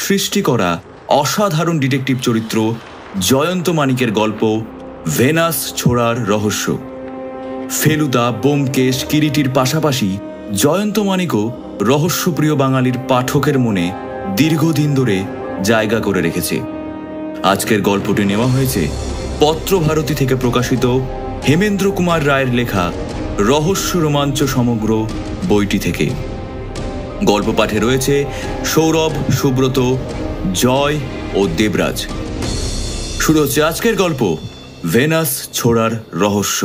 সৃষ্টি করা অসাধারণ ডিটেকটিভ চরিত্র জয়ন্ত মানিকের গল্প ভেনাস ছোড়ার রহস্য। ফেলুদা, ব্যোমকেশ, কিরিটির পাশাপাশি জয়ন্ত মানিকও রহস্যপ্রিয় বাঙালির পাঠকের মনে দীর্ঘদিন ধরে জায়গা করে রেখেছে। আজকের গল্পটি নেওয়া হয়েছে পত্রভারতী থেকে প্রকাশিত হেমেন্দ্র কুমার রায়ের লেখা রহস্য রোমাঞ্চ সমগ্র বইটি থেকে। গল্প পাঠে রয়েছে সৌরভ, সুব্রত, জয় ও দেবরাজ। শুরু হচ্ছে আজকের গল্প ভেনাস ছোড়ার রহস্য।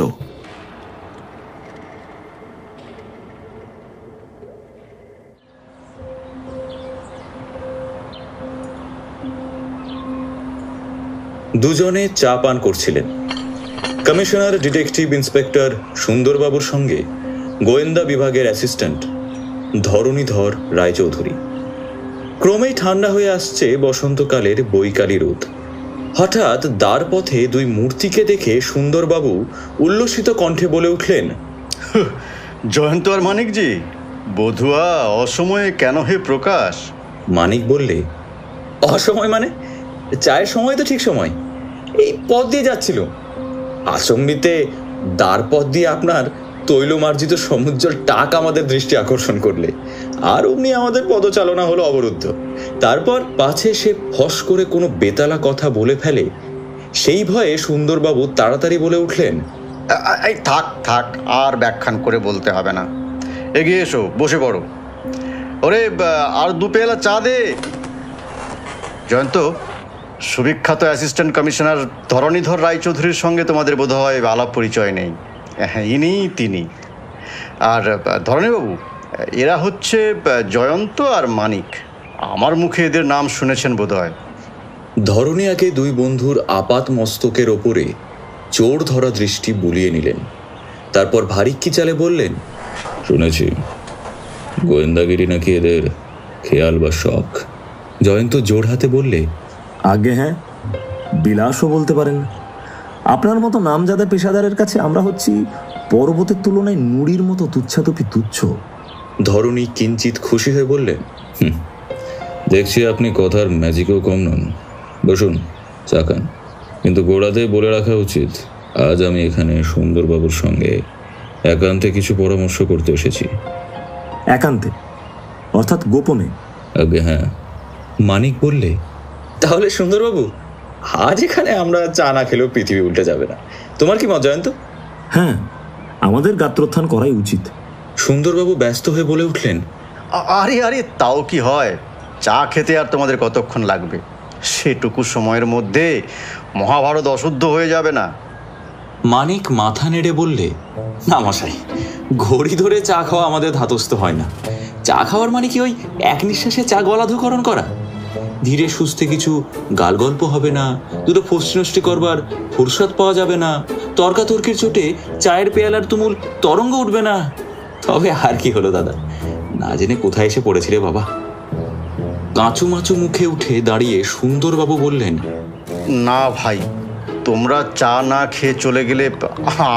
দুজনে চা পান করছিলেন। কমিশনার ডিটেকটিভ ইন্সপেক্টর সুন্দরবাবুর সঙ্গে গোয়েন্দা বিভাগের অ্যাসিস্ট্যান্ট ধরণীধর রায়চৌধুরী। ক্রমেই ঠান্ডা হয়ে আসছে বসন্তকালের বৈকালী রোদ। হঠাৎ দ্বার পথে দুই মূর্তিকে দেখে সুন্দরবাবু উল্লসিত কণ্ঠে বলে উঠলেন, জয়ন্ত আর মানিকজি, বধুয়া অসময়ে কেন হে প্রকাশ? মানিক বললে, অসময় মানে? চায়ের সময় তো ঠিক সময়, এই পথ দিয়ে যাচ্ছিল। আচম্বিতে দ্বার পথ দিয়ে আপনার তৈলমার্জিত সমুজ্জ্বল টাক আমাদের দৃষ্টি আকর্ষণ করলে, আর অমনি আমাদের পদচালনা হলো অবরুদ্ধ। তারপর পাছে সে ফস করে কোনো বেতালা কথা বলে ফেলে, সেই ভয়ে সুন্দরবাবু তাড়াতাড়ি বলে উঠলেন, এই থাক থাক, আর ব্যাখ্যান করে বলতে হবে না, এগিয়ে এসো, বসে পড়ো। ওরে আর দু পেয়ালা চা দে। জয়ন্ত, সুবিখ্যাত অ্যাসিস্ট্যান্ট কমিশনার ধরণীধর রায়চৌধুরীর সঙ্গে তোমাদের বোধহয় আলাপ পরিচয় নেই। হ্যাঁ, ইনি তিনি। আর ধরণীবাবু, এরা হচ্ছে জয়ন্ত আর মানিক। আমার মুখে এদের নাম শুনেছেন বোধহয়। ধরণী আগে দুই বন্ধুর আপাত মস্তকের ওপরে চোর ধরা দৃষ্টি বুলিয়ে নিলেন। তারপর ভারিক্কি চালে বললেন, শুনেছি গোয়েন্দাগিরি নাকি এদের খেয়াল বা শখ। জয়ন্ত জোর হাতে বললে, আগে হ্যাঁ, বিলাসও বলতে পারেন। আপনার মতো নামজাদা পেশাদারের কাছে আমরা হচ্ছি পর্বতের তুলনায় নুড়ির মতো তুচ্ছাতুপি তুচ্ছ। ধরণী কিঞ্চিত খুশি হয়ে বললেন, দেখছি আপনি কথার ম্যাজিকও কম নন। বসুন, চা খান। কিন্তু গোড়াতে বলে রাখা উচিত, আজ আমি এখানে সুন্দরবাবুর সঙ্গে একান্তে কিছু পরামর্শ করতে এসেছি। একান্তে অর্থাৎ গোপনে? আগে হ্যাঁ। মানিক বললে, তাহলে সুন্দরবাবু, আজ এখানে আমরা চা না খেলেও পৃথিবী উল্টে যাবে না। তোমার কি মত জয়ন্ত? হ্যাঁ, আমাদের গাত্রোত্থান করাই উচিত। সুন্দরবাবু ব্যস্ত হয়ে বলে উঠলেন, আরে আরে, তাও কি হয়? চা খেতে আর তোমাদের কতক্ষণ লাগবে? সেটুকু সময়ের মধ্যে মহাভারত অশুদ্ধ হয়ে যাবে না? মানিক মাথা নেড়ে বললে, না মশাই, ঘড়ি ধরে চা খাওয়া আমাদের ধাতস্থ হয় না। চা খাওয়ার মানে কি ওই এক নিঃশ্বাসে চা গলাধুকরণ করা? ধীরে সুস্থে কিছু গাল গল্প হবে না, দুটো ফষ্টি করবার ফুরসত পাওয়া যাবে না, তর্কাতর্কির চোটে চায়ের পেয়ালার তুমুল তরঙ্গ উঠবে না। তবে আর কি হলো দাদা, না জেনে কোথায় এসে পড়েছিলে বাবা। কাঁচু মাচু মুখে উঠে দাঁড়িয়ে সুন্দরবাবু বললেন, না ভাই, তোমরা চা না খেয়ে চলে গেলে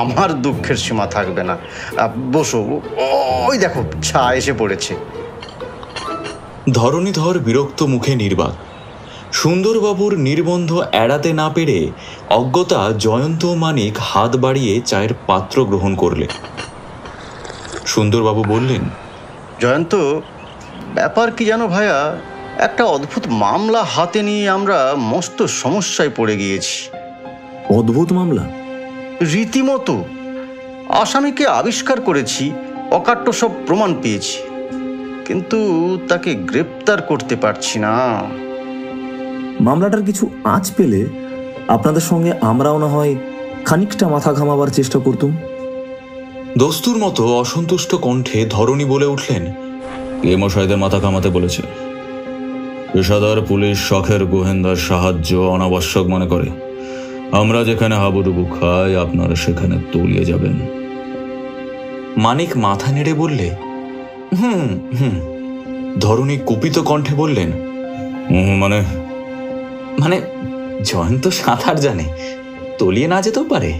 আমার দুঃখের সীমা থাকবে না। বসো, ওই দেখো চা এসে পড়েছে। ধরণীধর বিরক্ত মুখে নির্বাক। সুন্দরবাবুর নির্বন্ধ এড়াতে না পেরে অজ্ঞতা জয়ন্ত মানিক হাত বাড়িয়ে চায়ের পাত্র গ্রহণ করলে। সুন্দরবাবু বললেন, জয়ন্ত, ব্যাপার কি জানো ভাইয়া, একটা অদ্ভুত মামলা হাতে নিয়ে আমরা মস্ত সমস্যায় পড়ে গিয়েছি। অদ্ভুত মামলা? রীতিমতো। আসামিকে আবিষ্কার করেছি, অকাট্য সব প্রমাণ পেয়েছি, কিন্তু তাকে গ্রেপ্তার করতে পারছি না। মামলাটার কিছু আঁচ পেলে আপনাদের সঙ্গে আমরাও না হয় খানিকটা মাথা ঘামাবার চেষ্টা করতুম। দস্তুর মতো অসন্তুষ্ট কণ্ঠে ধরণী বলে উঠলেন, কে মশাইদের মাথা ঘামাতে বলেছে? পেশাদার পুলিশ শখের গোয়েন্দার সাহায্য অনাবশ্যক মনে করে। আমরা যেখানে হাবুডুবু খাই, আপনারা সেখানে তলিয়ে যাবেন। মানিক মাথা নেড়ে বললে, হুম হুম। ধরণী কুপিত কণ্ঠে বললেন, মানে? মানে জয়ন্ত সাঁতার জানে, তলিয়ে না যেতেও পারে।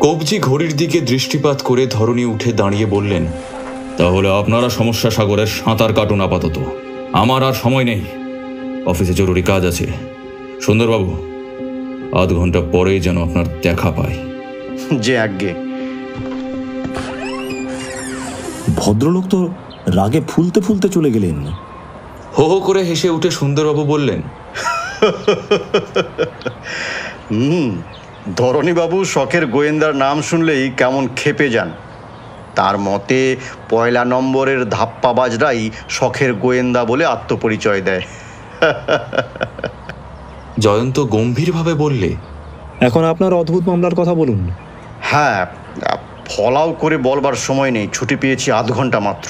কবজি ঘড়ির দিকে দৃষ্টিপাত করে ধরণী উঠে দাঁড়িয়ে বললেন, তাহলে আপনারা সমস্যা সাগরের সাঁতার কাটুন আপাতত, আমার আর সময় নেই। অফিসে জরুরি কাজ আছে। সুন্দরবাবু, আধ ঘন্টা পরেই যেন আপনার দেখা পাই। যে আজ্ঞে। ভদ্রলোক তো রাগে ফুলতে ফুলতে চলে গেলেন। হো হো করে হেসে উঠে সুন্দরবাবু বললেন, ধরণীবাবু শখের গোয়েন্দার নাম শুনলেই কেমন ক্ষেপে যান। তার মতে পয়লা নম্বরের ধাপ্পাবাজরাই শখের গোয়েন্দা বলে আত্মপরিচয় দেয়। জয়ন্ত গম্ভীরভাবে বললে, এখন আপনার অদ্ভুত মামলার কথা বলুন। হ্যাঁ, ফলাও করে বলবার সময় নেই, ছুটি পেয়েছি আধ ঘন্টা মাত্র,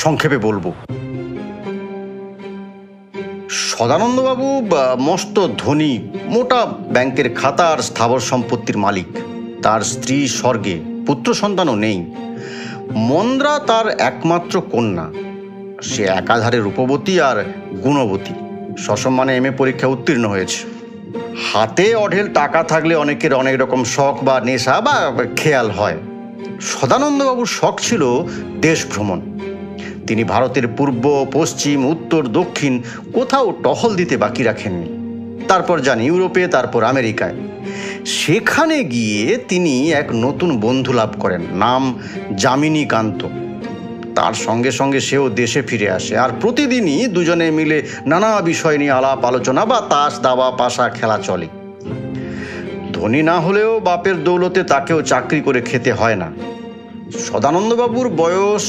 সংক্ষেপে বলবো। সদানন্দবাবু মস্ত ধনী, মোটা ব্যাংকের খাতা আর স্থাবর সম্পত্তির মালিক। তার স্ত্রী স্বর্গে, পুত্র সন্তানও নেই। মন্দ্রা তার একমাত্র কন্যা। সে একাধারে রূপবতী আর গুণবতী। সসম্মানে এমএ পরীক্ষা উত্তীর্ণ হয়েছে। হাতে অঢেল টাকা থাকলে অনেকের অনেক রকম শখ বা নেশা বা খেয়াল হয়। সদানন্দবাবুর শখ ছিল দেশ ভ্রমণ। তিনি ভারতের পূর্ব, পশ্চিম, উত্তর, দক্ষিণ কোথাও টহল দিতে বাকি রাখেননি। তারপর যান ইউরোপে, তারপর আমেরিকায়। সেখানে গিয়ে তিনি এক নতুন বন্ধু লাভ করেন, নাম যামিনী কান্ত। তার সঙ্গে সঙ্গে সেও দেশে ফিরে আসে, আর প্রতিদিনই দুজনে মিলে নানা বিষয় নিয়ে আলাপ আলোচনা বা তাস দাবা পাশা খেলা চলে। ধনী না হলেও বাপের দৌলতে তাকেও চাকরি করে খেতে হয় না। সদানন্দবাবুর বয়স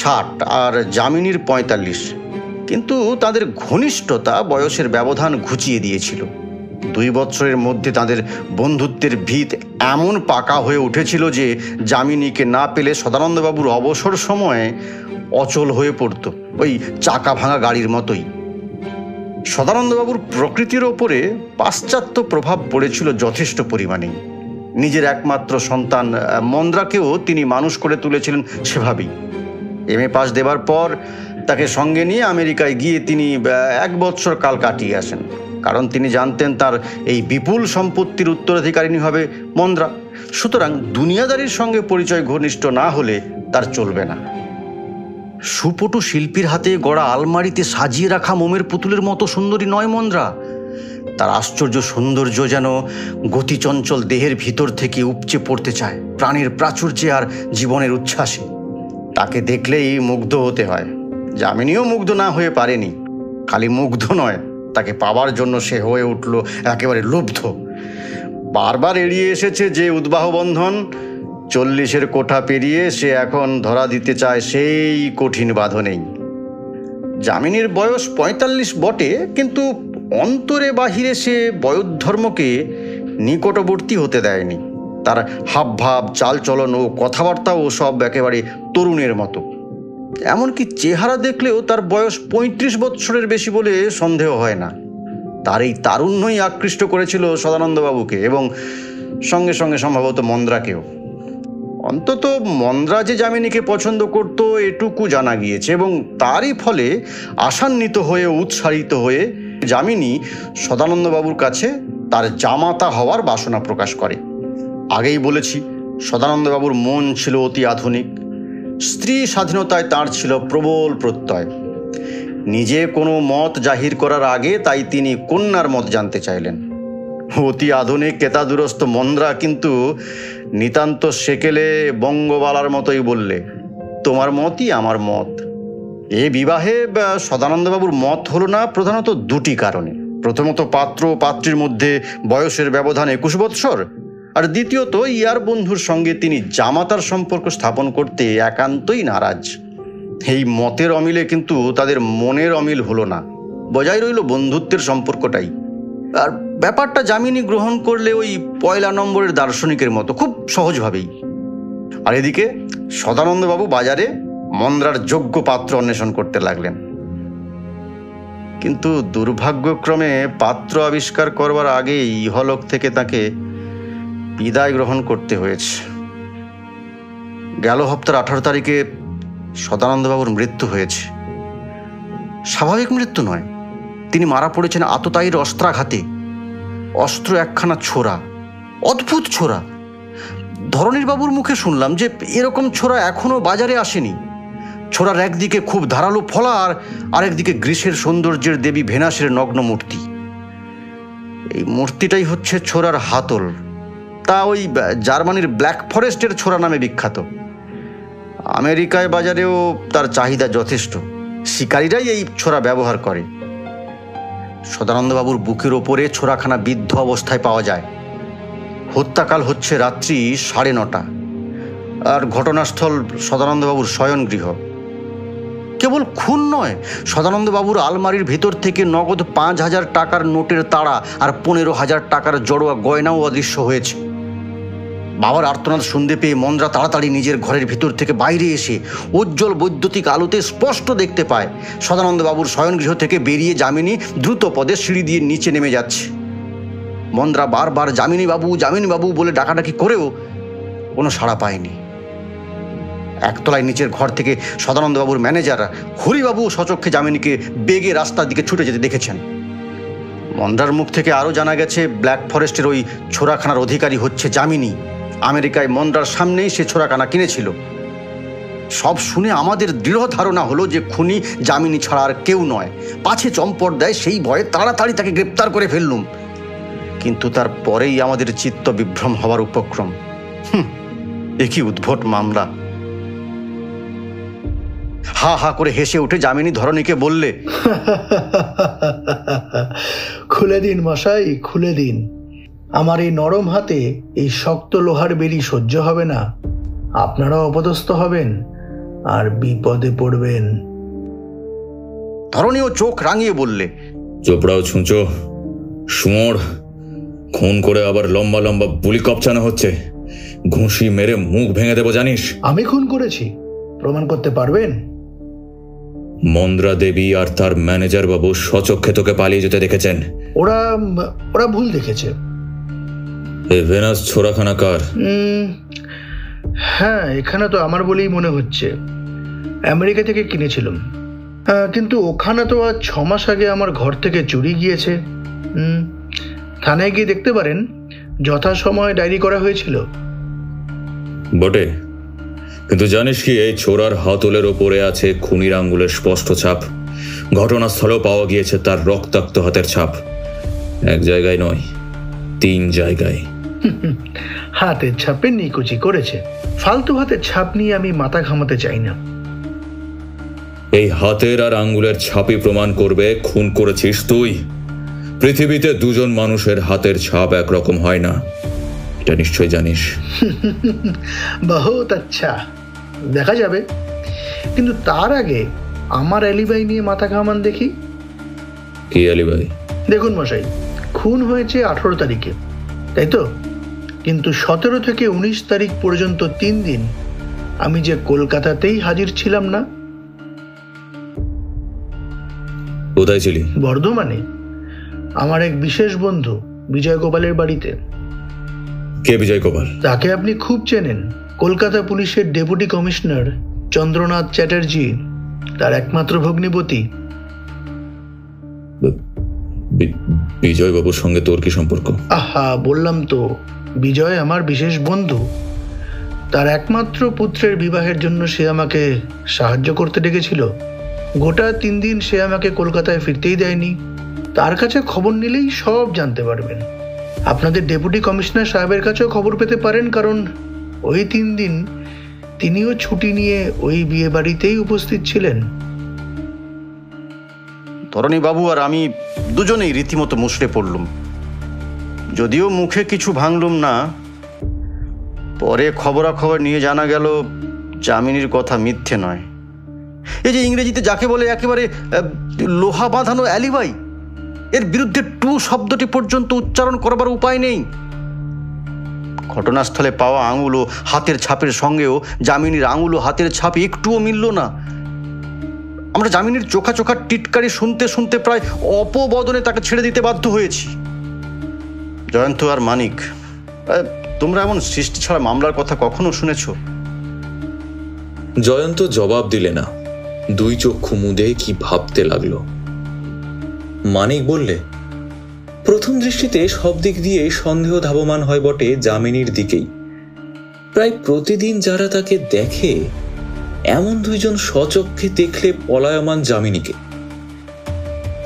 60 আর যামিনীর 45, কিন্তু তাদের ঘনিষ্ঠতা বয়সের ব্যবধান ঘুচিয়ে দিয়েছিল। 2 বছরের মধ্যে তাদের বন্ধুত্বের ভিত এমন পাকা হয়ে উঠেছিল যে যামিনীকে না পেলে সদানন্দবাবুর অবসর সময়ে অচল হয়ে পড়ত, ওই চাকা ভাঙা গাড়ির মতোই। সদানন্দবাবুর প্রকৃতির ওপরে পাশ্চাত্য প্রভাব পড়েছিল যথেষ্ট পরিমাণেই। নিজের একমাত্র সন্তান মন্দ্রাকেও তিনি মানুষ করে তুলেছিলেন সেভাবেই। এমএ পাস দেবার পর তাকে সঙ্গে নিয়ে আমেরিকায় গিয়ে তিনি 1 বৎসর কাল কাটিয়ে আসেন। কারণ তিনি জানতেন তার এই বিপুল সম্পত্তির উত্তরাধিকারিণী হবে মন্দ্রা। সুতরাং দুনিয়াদারির সঙ্গে পরিচয় ঘনিষ্ঠ না হলে তার চলবে না। সুপটু শিল্পীর হাতে গড়া আলমারিতে সাজিয়ে রাখা মোমের পুতুলের মতো সুন্দরী নয় মন্দ্রা। তার আশ্চর্য সৌন্দর্য যেন গতিচঞ্চল দেহের ভিতর থেকে উপচে পড়তে চায় প্রাণের প্রাচুর্যে আর জীবনের উচ্ছ্বাসে। তাকে দেখলেই মুগ্ধ হতে হয়। যামিনীও মুগ্ধ না হয়ে পারেনি। খালি মুগ্ধ নয়, তাকে পাওয়ার জন্য সে হয়ে উঠল একেবারে লুব্ধ। বারবার এড়িয়ে এসেছে যে উদ্বাহ বন্ধন, 40-এর কোঠা পেরিয়ে সে এখন ধরা দিতে চায় সেই কঠিন বাঁধনেই। যামিনীর বয়স 45 বটে, কিন্তু অন্তরে বাহিরে সে বয়োধর্মকে নিকটবর্তী হতে দেয়নি। তার হাবভাব, চালচলন ও কথাবার্তাও সব একেবারে তরুণের মতো। এমনকি চেহারা দেখলেও তার বয়স 35 বৎসরের বেশি বলে সন্দেহ হয় না। তার এই তারুণ্যই আকৃষ্ট করেছিল সদানন্দবাবুকে এবং সঙ্গে সঙ্গে সম্ভবত মন্দ্রাকেও। অন্তত মন্দ্রা যে যামিনীকে পছন্দ করত এটুকু জানা গিয়েছে, এবং তারই ফলে আশান্বিত হয়ে উৎসাহিত হয়ে যামিনী সদানন্দবাবুর কাছে তার জামাতা হওয়ার বাসনা প্রকাশ করে। আগেই বলেছি, সদানন্দবাবুর মন ছিল অতি আধুনিক। স্ত্রী স্বাধীনতায় তার ছিল প্রবল প্রত্যয়। নিজে কোনো মত জাহির করার আগে তাই তিনি কন্যার মত জানতে চাইলেন। অতি আধুনিক কেতাদুরস্ত মন্দ্রা কিন্তু নিতান্ত সেকেলে বঙ্গবালার মতোই বললে, তোমার মতই আমার মত। এ বিবাহে সদানন্দবাবুর মত হলো না প্রধানত 2টি কারণে। প্রথমত, পাত্র ও পাত্রীর মধ্যে বয়সের ব্যবধান 21 বৎসর, আর দ্বিতীয়ত ইয়ার বন্ধুর সঙ্গে তিনি জামাতার সম্পর্ক স্থাপন করতে একান্তই নারাজ। এই মতের অমিলে কিন্তু তাদের মনের অমিল হলো না, বজায় রইল বন্ধুত্বের সম্পর্কটাই। আর ব্যাপারটা যামিনী গ্রহণ করলে ওই পয়লা নম্বরের দার্শনিকের মতো খুব সহজভাবেই। আর এদিকে সদানন্দবাবু বাজারে মন্দ্রার যোগ্য পাত্র অন্বেষণ করতে লাগলেন। কিন্তু দুর্ভাগ্যক্রমে পাত্র আবিষ্কার করবার আগেই ইহলোক থেকে তাকে বিদায় গ্রহণ করতে হয়েছে। গেল হপ্তার 18 তারিখে সদানন্দবাবুর মৃত্যু হয়েছে। স্বাভাবিক মৃত্যু নয়, তিনি মারা পড়েছেন আততায়ীর অস্ত্রাঘাতে। অস্ত্র একখানা ছোরা, অদ্ভুত ছোরা। ধরণীর বাবুর মুখে শুনলাম যে এরকম ছোরা এখনো বাজারে আসেনি। ছোড়ার একদিকে খুব ধারালো ফলা আর একদিকে গ্রীষ্মের সৌন্দর্যের দেবী ভেনাসের নগ্ন মূর্তি। এই মূর্তিটাই হচ্ছে ছোড়ার হাতল। তা ওই জার্মানির ব্ল্যাক ফরেস্টের ছোড়া নামে বিখ্যাত। আমেরিকায় বাজারেও তার চাহিদা যথেষ্ট। শিকারীরাই এই ছোড়া ব্যবহার করে। সদানন্দবাবুর বুকের ওপরে ছোড়াখানা বিদ্ধ অবস্থায় পাওয়া যায়। হত্যাকাল হচ্ছে রাত্রি 9:30, আর ঘটনাস্থল সদানন্দবাবুর শয়নগৃহ। কেবল খুন নয়, সদানন্দবাবুর আলমারির ভেতর থেকে নগদ 5,000 টাকার নোটের তাড়া আর 15,000 টাকার জড়োয়া গয়নাও অদৃশ্য হয়েছে। বাবার আর্তনাদ শুনতে পেয়ে মন্দ্রা তাড়াতাড়ি নিজের ঘরের ভিতর থেকে বাইরে এসে উজ্জ্বল বৈদ্যুতিক আলোতে স্পষ্ট দেখতে পায় সদানন্দবাবুর শয়নগৃহ থেকে বেরিয়ে যামিনী দ্রুত পদে সিঁড়ি দিয়ে নিচে নেমে যাচ্ছে। মন্দ্রা বারবার যামিনীবাবু বলে ডাকাডাকি করেও কোনো সাড়া পায়নি। একতলায় নিচের ঘর থেকে সদানন্দবাবুর ম্যানেজার হরিবাবু সচক্ষে যামিনীকে বেগে রাস্তার দিকে ছুটে যেতে দেখেছেন। মন্দ্রার মুখ থেকে আরও জানা গেছে ব্ল্যাক ফরেস্টের ওই ছোড়াখানার অধিকারী হচ্ছে যামিনী। আমেরিকায় মন্দ্রার সামনেই সে ছোড়াখানা কিনেছিল। সব শুনে আমাদের দৃঢ় ধারণা হলো যে খুনি যামিনী ছাড়া আর কেউ নয়। পাছে চম্পট দেয় সেই ভয়ে তাড়াতাড়ি তাকে গ্রেপ্তার করে ফেললুম। কিন্তু তার পরেই আমাদের চিত্ত বিভ্রম হওয়ার উপক্রম। এ কি উদ্ভট মামলা! হা হা করে হেসে উঠে যামিনী ধরণীকে বললে, খুলে দিন মশাই, খুলে দিন। আমার এই নরম হাতে এই শক্ত লোহার বেড়ি সহ্য হবে না। আপনারাও অপদস্থ হবেন আর বিপদে পড়বেন। ধরণীও চোখ রাঙিয়ে বললে, চোপড়াও ছুঁচো, শুঁড়, খুন করে আবার লম্বা লম্বা বুলি কপচানো হচ্ছে। ঘুষি মেরে মুখ ভেঙে দেবো জানিস? আমি খুন করেছি, প্রমাণ করতে পারবেন? মন্দ্রা দেবী আর তার ম্যানেজার বাবু সচক্ষে তোকে পালিয়ে যেতে দেখেছেন। ওরা ভুল দেখেছে। এই ভেনাস ছোড়াখানা কার? হ্যাঁ, এখানে তো আমার বলেই মনে হচ্ছে। আমেরিকা থেকে কিনেছিলাম, কিন্তু ওখানে তো আজ 6 মাস আগে আমার ঘর থেকে চুরি গিয়েছে। থানায় গিয়ে দেখতে পারেন, যথাসময়ে ডায়েরি করা হয়েছিল। বটে, কিন্তু জানিস কি এই ছোড়ার হাতলের ওপরে আছে খুনির আঙ্গুলের স্পষ্ট ছাপ। ঘটনাস্থলেও পাওয়া গিয়েছে তার রক্তাক্ত হাতের ছাপ। এক জায়গায় নয়, 3 জায়গায়। হাতের ছাপে নিকুচি করেছে। ফালতু হাতের ছাপ নিয়ে আমি মাথা ঘামাতে চাই না। এই হাতের আর আঙ্গুলের ছাপই প্রমাণ করবে খুন করেছিস তুই। পৃথিবীতে 2 জন মানুষের হাতের ছাপ একরকম হয় না, এটা নিশ্চয় জানিস। বহুত আচ্ছা, দেখা যাবে। কিন্তু তার আগে আমার অ্যালিবাই নিয়ে মাথা ঘামান দেখি। কি অ্যালিবাই? দেখুন মশাই, খুন হয়েছে 18 তারিখে, তাই তো? কিন্তু 17 থেকে 19 তারিখ পর্যন্ত 3 দিন আমি যে কলকাতাতেই হাজির ছিলাম না। কোথায় ছিলি? বর্ধমানে, আমার এক বিশেষ বন্ধু বিজয় গোপালের বাড়িতে। কে বিজয় গোপাল? তাকে আপনি খুব চেনেন। কলকাতা পুলিশের ডেপুটি কমিশনার চন্দ্রনাথ চ্যাটার্জি, তার একমাত্র ভগ্নিপতি। বিজয় বাবুর সঙ্গে তোর কি সম্পর্ক? আহা, বললাম তো, বিজয় আমার বিশেষ বন্ধু। তার একমাত্র পুত্রের বিবাহের জন্য সে আমাকে সাহায্য করতে ডেকেছিল। গোটা 3 দিন সে আমাকে কলকাতায় ফিরতেই দেয়নি। তার কাছে খবর নিলেই সব জানতে পারবেন। আপনাদের ডেপুটি কমিশনার সাহেবের কাছেও খবর পেতে পারেন, কারণ ওই 3 দিন তিনিও ছুটি নিয়ে ওই বিয়ে বাড়িতেই উপস্থিত ছিলেন। ধরণীবাবু আর আমি দুজনেই রীতিমতো মুষড়ে পড়লুম। যদিও মুখে কিছু ভাঙলুম না। পরে খবরাখবর নিয়ে জানা গেল যামিনীর কথা মিথ্যে নয়। এই যে ইংরেজিতে যাকে বলে একেবারে লোহা বাঁধানো অ্যালিবাই, এর বিরুদ্ধে টু শব্দটি পর্যন্ত উচ্চারণ করবার উপায় নেই। ঘটনাস্থলে পাওয়া আঙুল ও হাতের ছাপের সঙ্গেও যামিনীর আঙুল ও হাতের ছাপ একটুও মিলল না। আমরা যামিনীর চোখা চোখা টিটকারি শুনতে শুনতে প্রায় অপবদনে তাকে ছেড়ে দিতে বাধ্য হয়েছি। জয়ন্ত আর মানিক, তোমরা এমন সৃষ্টি ছাড়া মামলার কথা কখনো শুনেছ? জয়ন্ত জবাব দিলে না, 2 চক্ষু মুদে কি ভাবতে লাগলো। মানিক বললে, প্রথম দৃষ্টিতে সব দিক দিয়ে সন্দেহ ধাবমান হয় বটে যামিনীর দিকেই। প্রায় প্রতিদিন যারা তাকে দেখে এমন দুইজন স্বচক্ষে দেখলে পলায়মান যামিনীকে।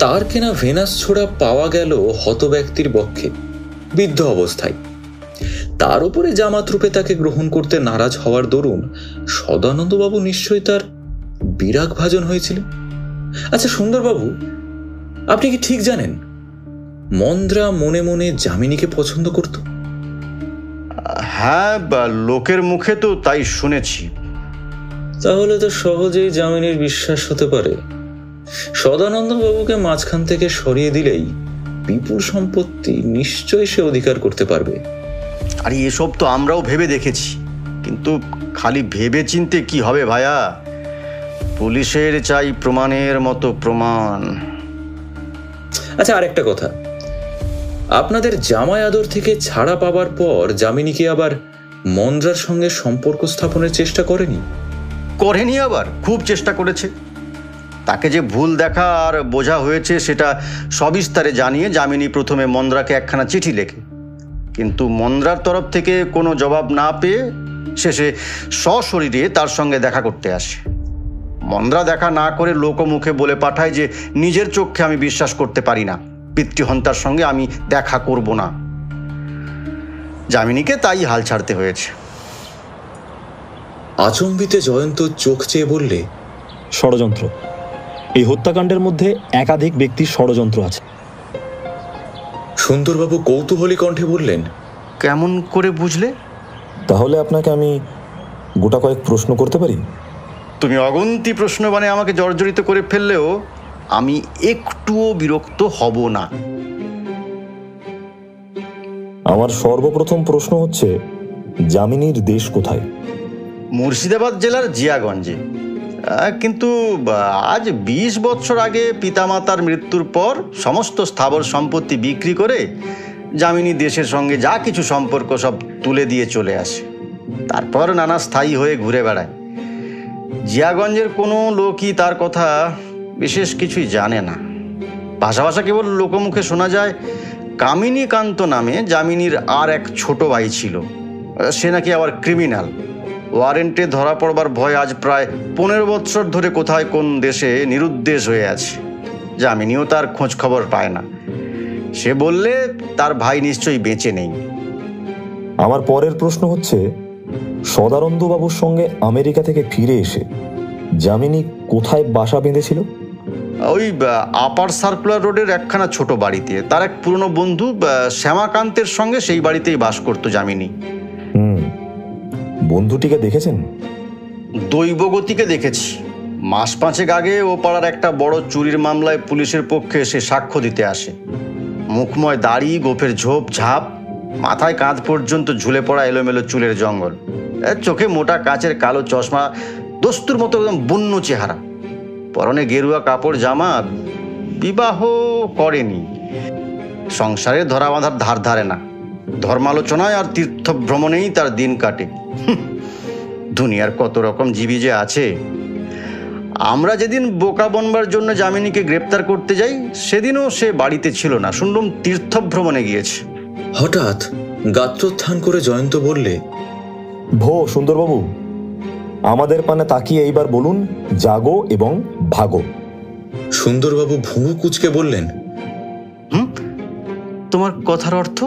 তার কেনা ভেনাস ছোড়া পাওয়া গেল হত ব্যক্তির পক্ষে বৃদ্ধ অবস্থায়। তার উপরে জামাত রূপে তাকে গ্রহণ করতে নারাজ হওয়ার দরুন সদানন্দবাবু নিশ্চয়ই তার বিরাগ ভাজন হয়েছিল। আচ্ছা সুন্দরবাবু, আপনি কি ঠিক জানেন মন্দ্রা মনে মনে যামিনীকে পছন্দ করত? হ্যাঁ, লোকের মুখে তো তাই শুনেছি। তাহলে তো সহজেই যামিনীর বিশ্বাস হতে পারে সদানন্দবাবুকে মাঝখান থেকে সরিয়ে দিলেই বিপুল সম্পত্তি নিশ্চয়ই সে অধিকার করতে পারবে। আর এসব তো আমরাও ভেবে দেখেছি, কিন্তু খালি ভেবে চিনতে কি হবে ভাইয়া? পুলিশের চাই প্রমাণের মতো প্রমাণ। আচ্ছা, আরেকটা কথা, আপনাদের জামাই আদর থেকে ছাড়া পাবার পর যামিনীকে আবার মন্দ্রার সঙ্গে সম্পর্ক স্থাপনের চেষ্টা করেনি? করেনি, আবার খুব চেষ্টা করেছে। তাকে যে ভুল দেখা আর বোঝা হয়েছে সেটা সবিস্তারে জানিয়ে যামিনী প্রথমে মন্দ্রাকে একখানা চিঠি লেখে, কিন্তু মন্দ্রার তরফ থেকে কোনো জবাব না পেয়ে শেষে সশরীরে তার সঙ্গে দেখা করতে আসে। মন্দ্রা দেখা না করে লোকমুখে বলে পাঠায় যে নিজের চোখে আমি বিশ্বাস করতে পারি না, পিতৃহন্তার সঙ্গে আমি দেখা করব না। যামিনীকে তাই হাল ছাড়তে হয়েছে। আচম্বিতে জয়ন্ত চোখ চেয়ে বললে, ষড়যন্ত্র। এই হত্যাকাণ্ডের মধ্যে একাধিক ব্যক্তির ষড়যন্ত্র আছে। সুন্দরবাবু কৌতূহলী কণ্ঠে বললেন, কেমন করে বুঝলে? তাহলে আপনাকে আমি গোটা কয়েক প্রশ্ন করতে পারি? তুমি অগন্তি প্রশ্ন মানে আমাকে জর্জরিত করে ফেললেও আমি একটুও বিরক্ত হব না। আমার সর্বপ্রথম প্রশ্ন হচ্ছে, যামিনীর দেশ কোথায়? মুর্শিদাবাদ জেলার জিয়াগঞ্জে। কিন্তু আজ 20 বছর আগে পিতামাতার মৃত্যুর পর সমস্ত স্থাবর সম্পত্তি বিক্রি করে যামিনী দেশের সঙ্গে যা কিছু সম্পর্ক সব তুলে দিয়ে চলে আসে। তারপর নানা স্থায়ী হয়ে ঘুরে বেড়ায়। জিয়াগঞ্জের কোনো লোকই তার কথা বিশেষ কিছুই জানে না। ভাষা ভাষা কেবল লোকমুখে শোনা যায় কামিনীকান্ত নামে যামিনীর আর এক ছোট ভাই ছিল। সে নাকি আবার ক্রিমিনাল, ওয়ারেন্টে ধরা পড়বার ভয় আজ প্রায় 15 বছর ধরে কোথায় কোন দেশে নিরুদ্দেশ হয়ে আছে। যামিনীও তার খোঁজ খবর পায় না। সে বললে তার ভাই নিশ্চয়ই বেঁচে নেই। আমার পরের প্রশ্ন হচ্ছে, সদানন্দবাবুর সঙ্গে আমেরিকা থেকে ফিরে এসে যামিনী কোথায় বাসা বেঁধেছিল? ওই আপার সার্কুলার রোডের একখানা ছোট বাড়িতে। তার এক পুরনো বন্ধু শ্যামাকান্তের সঙ্গে সেই বাড়িতেই বাস করতো যামিনী। বন্ধুটিকে দেখেছেন? দৈবগতিকে দেখেছি। মাস 5 আগে ও পাড়ার একটা বড় চুরির মামলায় পুলিশের পক্ষে সে সাক্ষ্য দিতে আসে। মুখময় দাড়ি, গোফের ঝোপ ঝাপ, মাথায় কাঁধ পর্যন্ত ঝুলে পড়া এলোমেলো চুলের জঙ্গল, চোখে মোটা কাচের কালো চশমা, দস্তুর মতো একদম বন্য চেহারা, পরনে গেরুয়া কাপড় জামা। বিবাহ করেনি, সংসারে ধরা বাঁধার ধার ধারে না, ধর্মালোচনায় আর তীর্থ ভ্রমণেই তার দিন কাটে। দুনিয়ার কত রকম জীবী যে আছে। আমরা যেদিন বোকা বনবার জন্য যামিনীকে গ্রেপ্তার করতে যাই সেদিনও সে বাড়িতে ছিল না, শুনলাম তীর্থ ভ্রমণে গিয়েছে। হঠাৎ গাত্রোত্থান করে জয়ন্ত বললে, ভো সুন্দরবাবু, আমাদের পানে তাকিয়ে এইবার বলুন, জাগো এবং ভাগো। সুন্দরবাবু ভুরু কুঁচকে বললেন, তোমার কথার অর্থ?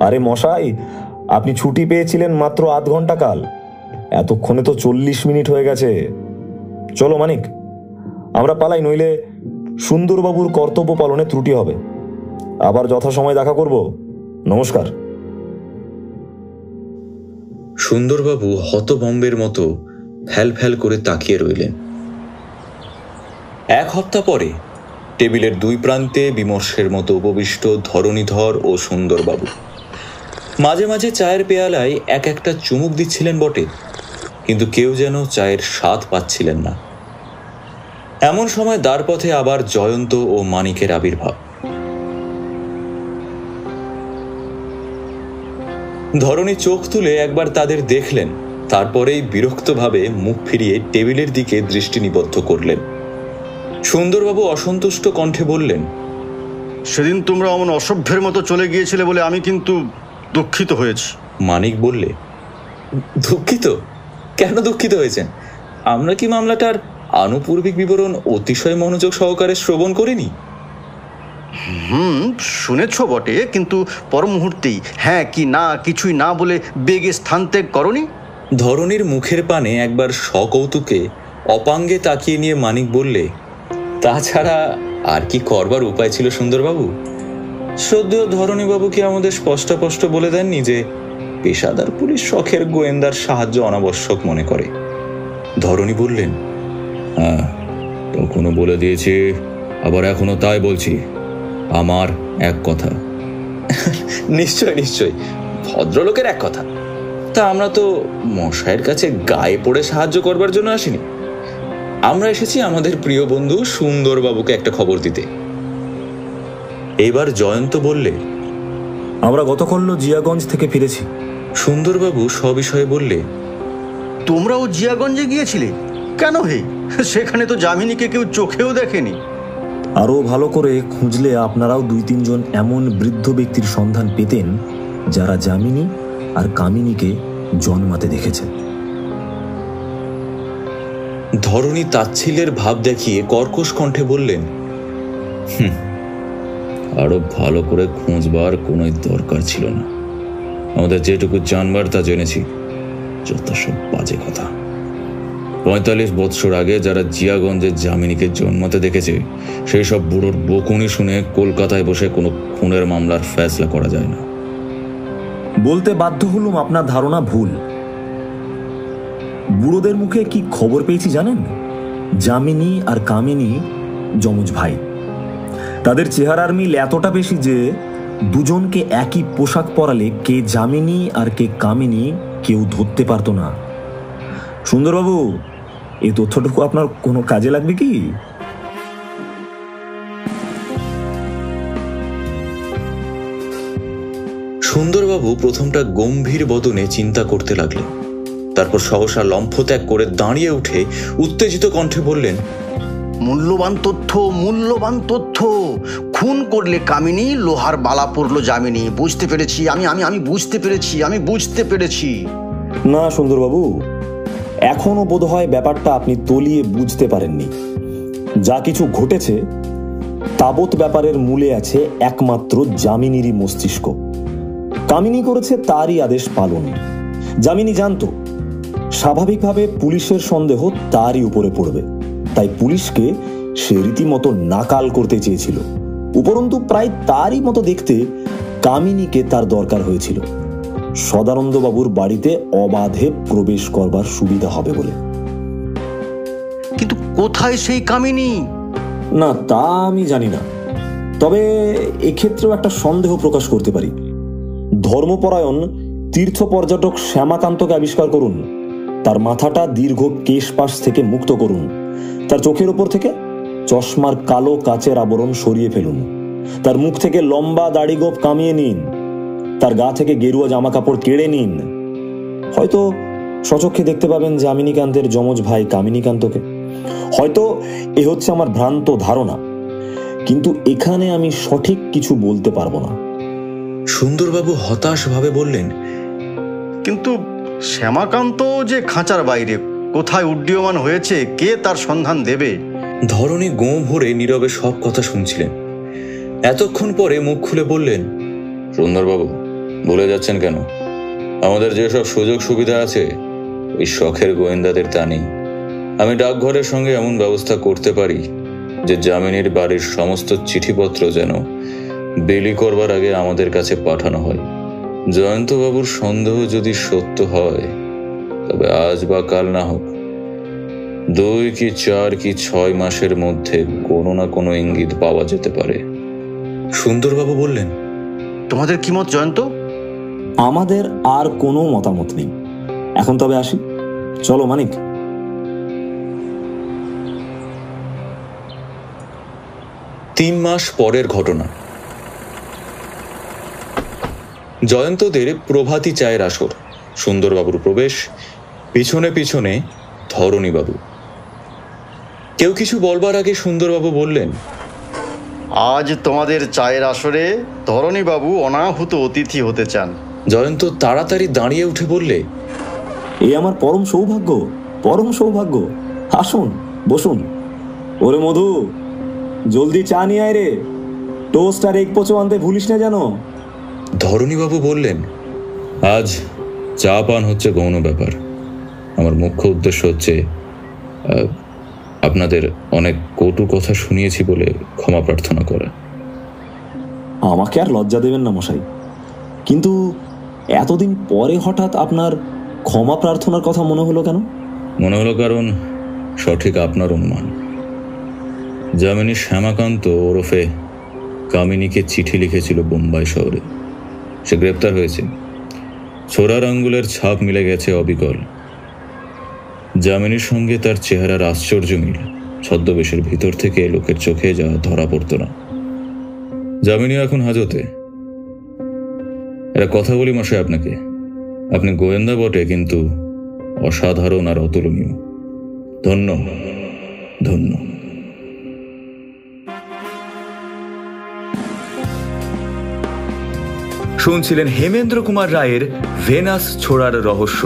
আরে মশাই, আপনি ছুটি পেয়েছিলেন মাত্র 8 ঘন্টা কাল, এতক্ষণে তো 40 মিনিট হয়ে গেছে। চলো মানিক, আমরা পালাই, নইলে সুন্দরবাবুর কর্তব্য পালনে ত্রুটি হবে। আবার যথাসময় দেখা করব। নমস্কার। সুন্দরবাবু হতভম্বের মতো ফ্যাল ফ্যাল করে তাকিয়ে রইলেন। 1 সপ্তাহ পরে টেবিলের 2 প্রান্তে বিমর্ষের মতো উপবিষ্ট ধরণীধর ও সুন্দরবাবু। মাঝে মাঝে চায়ের পেয়ালায় এক একটা চুমুক দিচ্ছিলেন বটে, কিন্তু কেউ যেন চায়ের স্বাদ পাচ্ছিলেন না। এমন সময় দ্বারপথে আবার জয়ন্ত ও মানিকের আবির্ভাব। ধরণী চোখ তুলে একবার তাদের দেখলেন, তারপরেই বিরক্তভাবে মুখ ফিরিয়ে টেবিলের দিকে দৃষ্টি নিবদ্ধ করলেন। সুন্দরবাবু অসন্তুষ্ট কণ্ঠে বললেন, সেদিন তোমরা অমন অসভ্যের মতো চলে গিয়েছিলে বলে আমি কিন্তু দুঃখিত হয়েছি। মানিক বললে, দুঃখিত? কেন দুঃখিত হয়েছেন? আমরা কি মামলাটার আনুপূর্বিক বিবরণ অতিশয় মনোযোগ সহকারে শ্রবণ করিনি? শুনেছ বটে, কিন্তু পর মুহূর্তেই হ্যাঁ কি না কিছুই না বলে বেগে স্থান ত্যাগ করনি। ধরণীর মুখের পানে একবার সকৌতুকে অপাঙ্গে তাকিয়ে নিয়ে মানিক বললে, তাছাড়া আর কি করবার উপায় ছিল সুন্দরবাবু? সদ্য ধরণীবাবু কি আমাদের স্পষ্ট বলে দেননি যে পেশাদার পুলিশ শখের গোয়েন্দার সাহায্য অনাবশ্যক মনে করে? ধরণী বললেন, হ্যাঁ, তখনও বলে দিয়েছি, আবার এখনো তাই বলছি, আমার এক কথা। নিশ্চয় ভদ্রলোকের এক কথা। তা আমরা তো মশাইয়ের কাছে গায়ে পড়ে সাহায্য করবার জন্য আসিনি। আমরা এসেছি আমাদের প্রিয় বন্ধু সুন্দরবাবুকে একটা খবর দিতে। এবার জয়ন্ত বললে, আমরা গতকাল জিয়াগঞ্জ থেকে ফিরেছি। সুন্দরবাবু সবিষয়ে বললে, তোমরাও জিয়াগঞ্জে গিয়েছিলে? কেন হে? সেখানে তো যামিনীকে কেউ চোখেও দেখেনি। আরও ভালো করে খুঁজলে আপনারাও 2-3 জন এমন বৃদ্ধ ব্যক্তির সন্ধান পেতেন যারা যামিনী আর কামিনীকে জন্মাতে দেখেছেন। ধরণী তাচ্ছিল্যের ভাব দেখিয়ে কর্কশ কণ্ঠে বললেন, আরো ভালো করে খুঁজবার কোনো দরকার ছিল না। আমাদের যেটুকু জানবার তা জেনেছি। যত সব বাজে কথা। 45 বৎসর আগে যারা জিয়াগঞ্জের যামিনীকে জন্মাতে দেখেছে, সেই সব বুড়োর বকুনি শুনে কলকাতায় বসে কোনো খুনের মামলার ফয়সলা করা যায় না। বলতে বাধ্য হলুম আপনার ধারণা ভুল। বুড়োদের মুখে কি খবর পেয়েছি জানেন? যামিনী আর কামিনী যমজ ভাই। তাদের চেহারার মিল এতটা বেশি যে দুজনকে একই পোশাক পরালে কে যামিনী আর কে কামিনী কেউ ধরতে পারতো না। সুন্দরবাবু, এই তথ্যটুকু আপনার কোনো কাজে লাগবে কি? সুন্দরবাবু প্রথমটা গম্ভীর বদনে চিন্তা করতে লাগলেন। তারপর সহসা লম্ফত্যাগ করে দাঁড়িয়ে উঠে উত্তেজিত কণ্ঠে বললেন, মূল্যবান তথ্য। খুন করলে কামিনী, লোহার বালা পড়লো যামিনী। বুঝতে পেরেছি, আমি বুঝতে পেরেছি। না সুন্দরবাবু, এখনো বোধহয় ব্যাপারটা আপনি তলিয়ে বুঝতে পারেননি। যা কিছু ঘটেছে তাবৎ ব্যাপারের মূলে আছে একমাত্র যামিনীরই মস্তিষ্ক। কামিনী করেছে তারই আদেশ পালন। যামিনী জানতো স্বাভাবিকভাবে পুলিশের সন্দেহ তারই উপরে পড়বে, তাই পুলিশকে সে রীতিমতো নাকাল করতে চেয়েছিল। উপরন্তু প্রায় তারই মতো দেখতে কামিনীকে তার দরকার হয়েছিল, সদানন্দবাবুর বাড়িতে অবাধে প্রবেশ করবার সুবিধা হবে বলে। কিন্তু কোথায় সেই কামিনী? না, তা আমি জানি না। তবে এক্ষেত্রেও একটা সন্দেহ প্রকাশ করতে পারি। ধর্মপরায়ণ তীর্থ পর্যটক শ্যামাকান্তকে আবিষ্কার করুন। তার মাথাটা দীর্ঘ কেশপাশ থেকে মুক্ত করুন। তার চোখের ওপর থেকে চশমার কালো কাচের আবরণ সরিয়ে ফেলুন। তার মুখ থেকে লম্বা দাড়িগোপ কামিয়ে নিন। তার গা থেকে গেরুয়া জামা কাপড় কেড়ে নিন। হয়তো সচক্ষে দেখতে পাবেন যামিনীকান্তের যমজ ভাই কামিনীকান্তকে। হয়তো এ হচ্ছে আমার ভ্রান্ত ধারণা, কিন্তু এখানে আমি সঠিক কিছু বলতে পারবো না। সুন্দরবাবু হতাশ ভাবে বললেন, কিন্তু শ্যামাকান্ত যে খাঁচার বাইরে, কোথায় উড্ডীয়মান হয়েছে, কে তার সন্ধান দেবে? ধরণী গোঁ ভরে নীরবে সব কথা শুনছিলেন। এতক্ষণ পরে মুখ খুলে বললেন, সুন্দরবাবু, ভুলে যাচ্ছেন কেন? আমাদের যেসব সুযোগ সুবিধা আছে ওই শখের গোয়েন্দাদের তা নেই। আমি ডাকঘরের সঙ্গে এমন ব্যবস্থা করতে পারি যে যামিনীর বাড়ির সমস্ত চিঠিপত্র যেন বেলি করবার আগে আমাদের কাছে পাঠানো হয়। জয়ন্তবাবুর সন্দেহ যদি সত্য হয়, তবে আজ বা কাল না হোক, 2 কি 4 কি 6 মাসের মধ্যে কোনো না কোনো ইঙ্গিত পাওয়া যেতে পারে। সুন্দরবাবু বললেন, তোমাদের কি মত জয়ন্ত? আমাদের আর কোনো মতামত নেই। এখন তবে আসি, চলো মানিক। 3 মাস পরের ঘটনা। জয়ন্তদের প্রভাতী চায়ের আসর। সুন্দরবাবুর প্রবেশ, পিছনে পিছনে ধরণীবাবু। কেউ কিছু বলবার আগে সুন্দরবাবু বললেন, আজ তোমাদের চায়ের আসরে ধরণীবাবু অনাহুত অতিথি হতে চান। জয়ন্ত তাড়াতাড়ি দাঁড়িয়ে উঠে বললে, এ আমার পরম সৌভাগ্য, পরম সৌভাগ্য। আসুন, বসুন। ওরে মধু, জলদি চা নিয়ে আয় রে। টোস্ট আর এগ পোচো আনতে ভুলিস না যেন। ধরণীবাবু বললেন, আজ চা পান হচ্ছে গৌণ ব্যাপার। আমার মুখ্য উদ্দেশ্য হচ্ছে আপনাদের অনেক কটু কথা শুনিয়েছি বলে ক্ষমা প্রার্থনা করা। আমাকে আর লজ্জা দেবেন না মশাই, কিন্তু এতদিন পরে হঠাৎ আপনার ক্ষমা প্রার্থনার কথা মনে হলো কেন? মনে হলো কারণ সঠিক আপনার অনুমান। যামিনী শ্যামাকান্ত ওরফে কামিনীকে চিঠি লিখেছিল বোম্বাই শহরে। সে গ্রেপ্তার হয়েছে। ছোড়ার আঙ্গুলের ছাপ মিলে গেছে অবিকল। যামিনীর সঙ্গে তার চেহারার আশ্চর্য মিল ছদ্মবেশের ভিতর থেকে লোকের চোখে যা ধরা পড়ত না। যামিনী এখন হাজতে। একটা কথা বলি মশাই আপনাকে, আপনি গোয়েন্দা বটে, কিন্তু অসাধারণ আর অতুলনীয়। ধন্য ধন্য। শুনছিলেন হেমেন্দ্র কুমার রায়ের ভেনাস ছোড়ার রহস্য।